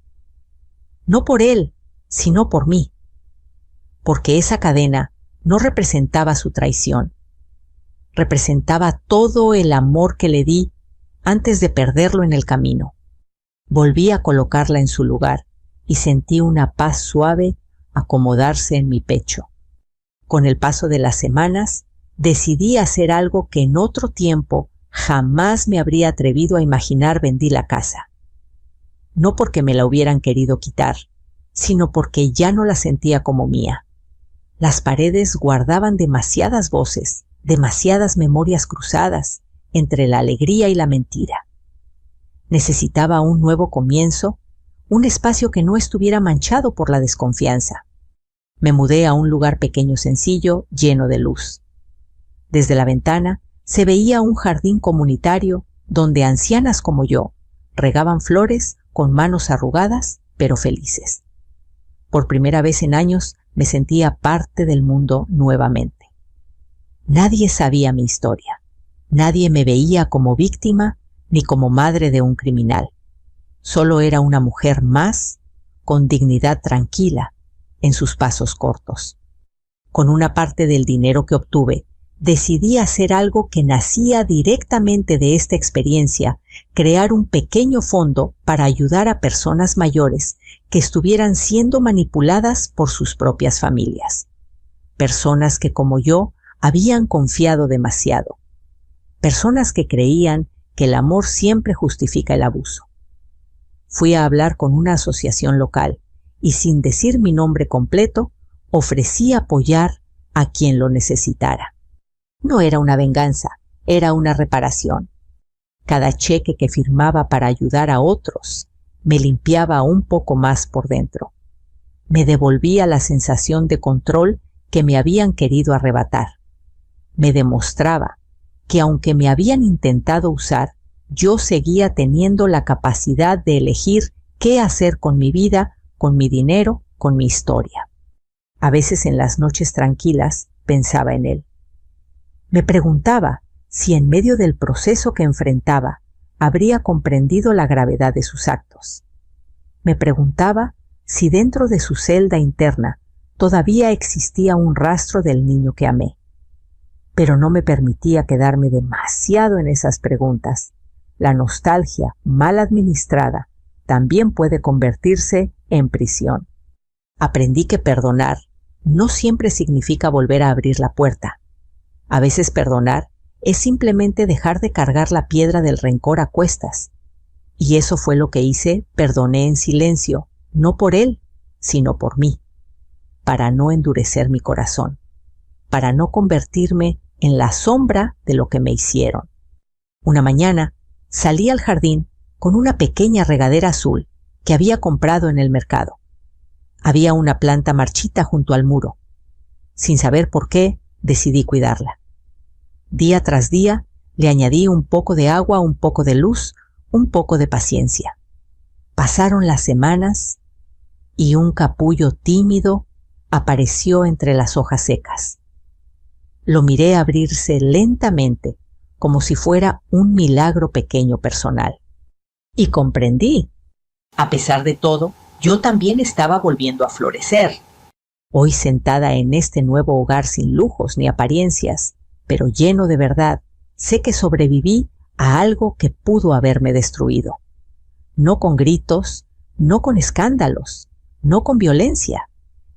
No por él, sino por mí. Porque esa cadena no representaba su traición. Representaba todo el amor que le di antes de perderlo en el camino. Volví a colocarla en su lugar y sentí una paz suave acomodarse en mi pecho. Con el paso de las semanas, decidí hacer algo que en otro tiempo jamás me habría atrevido a imaginar. Vendí la casa. No porque me la hubieran querido quitar, sino porque ya no la sentía como mía. Las paredes guardaban demasiadas voces, demasiadas memorias cruzadas entre la alegría y la mentira. Necesitaba un nuevo comienzo, un espacio que no estuviera manchado por la desconfianza. Me mudé a un lugar pequeño sencillo, lleno de luz. Desde la ventana se veía un jardín comunitario donde ancianas como yo regaban flores con manos arrugadas pero felices. Por primera vez en años me sentía parte del mundo nuevamente. Nadie sabía mi historia. Nadie me veía como víctima ni como madre de un criminal. Solo era una mujer más, con dignidad tranquila en sus pasos cortos. Con una parte del dinero que obtuve, decidí hacer algo que nacía directamente de esta experiencia, crear un pequeño fondo para ayudar a personas mayores que estuvieran siendo manipuladas por sus propias familias. Personas que, como yo, habían confiado demasiado. Personas que creían que el amor siempre justifica el abuso. Fui a hablar con una asociación local y, sin decir mi nombre completo, ofrecí apoyar a quien lo necesitara. No era una venganza, era una reparación. Cada cheque que firmaba para ayudar a otros me limpiaba un poco más por dentro. Me devolvía la sensación de control que me habían querido arrebatar. Me demostraba que aunque me habían intentado usar, yo seguía teniendo la capacidad de elegir qué hacer con mi vida, con mi dinero, con mi historia. A veces en las noches tranquilas pensaba en él. Me preguntaba si en medio del proceso que enfrentaba habría comprendido la gravedad de sus actos. Me preguntaba si dentro de su celda interna todavía existía un rastro del niño que amé. Pero no me permitía quedarme demasiado en esas preguntas. la nostalgia mal administrada también puede convertirse en prisión. Aprendí que perdonar no siempre significa volver a abrir la puerta. A veces perdonar es simplemente dejar de cargar la piedra del rencor a cuestas. Y eso fue lo que hice, perdoné en silencio, no por él, sino por mí, para no endurecer mi corazón, para no convertirme en la sombra de lo que me hicieron. Una mañana salí al jardín con una pequeña regadera azul que había comprado en el mercado. Había una planta marchita junto al muro. Sin saber por qué, decidí cuidarla. Día tras día le añadí un poco de agua, un poco de luz, un poco de paciencia. Pasaron las semanas y un capullo tímido apareció entre las hojas secas. Lo miré abrirse lentamente, como si fuera un milagro pequeño personal. Y comprendí. A pesar de todo, yo también estaba volviendo a florecer. Hoy sentada en este nuevo hogar sin lujos ni apariencias, pero lleno de verdad, sé que sobreviví a algo que pudo haberme destruido. No con gritos, no con escándalos, no con violencia,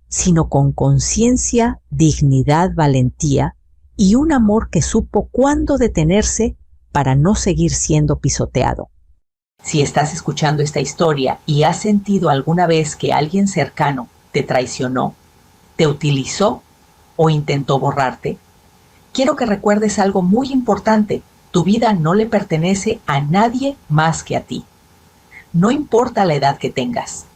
sino con conciencia, dignidad, valentía y un amor que supo cuándo detenerse para no seguir siendo pisoteado. Si estás escuchando esta historia y has sentido alguna vez que alguien cercano te traicionó, te utilizó o intentó borrarte, quiero que recuerdes algo muy importante. Tu vida no le pertenece a nadie más que a ti. No importa la edad que tengas.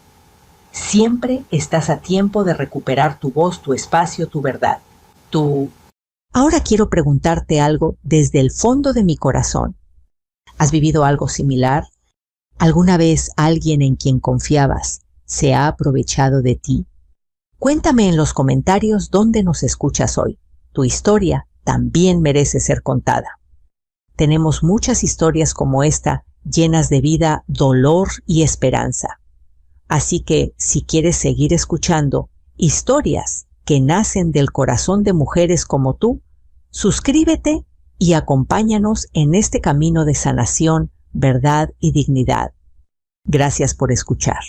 Siempre estás a tiempo de recuperar tu voz, tu espacio, tu verdad. Ahora quiero preguntarte algo desde el fondo de mi corazón. ¿Has vivido algo similar? ¿Alguna vez alguien en quien confiabas se ha aprovechado de ti? Cuéntame en los comentarios dónde nos escuchas hoy. Tu historia también merece ser contada. Tenemos muchas historias como esta, llenas de vida, dolor y esperanza. Así que, si quieres seguir escuchando historias que nacen del corazón de mujeres como tú, suscríbete y acompáñanos en este camino de sanación, verdad y dignidad. Gracias por escuchar.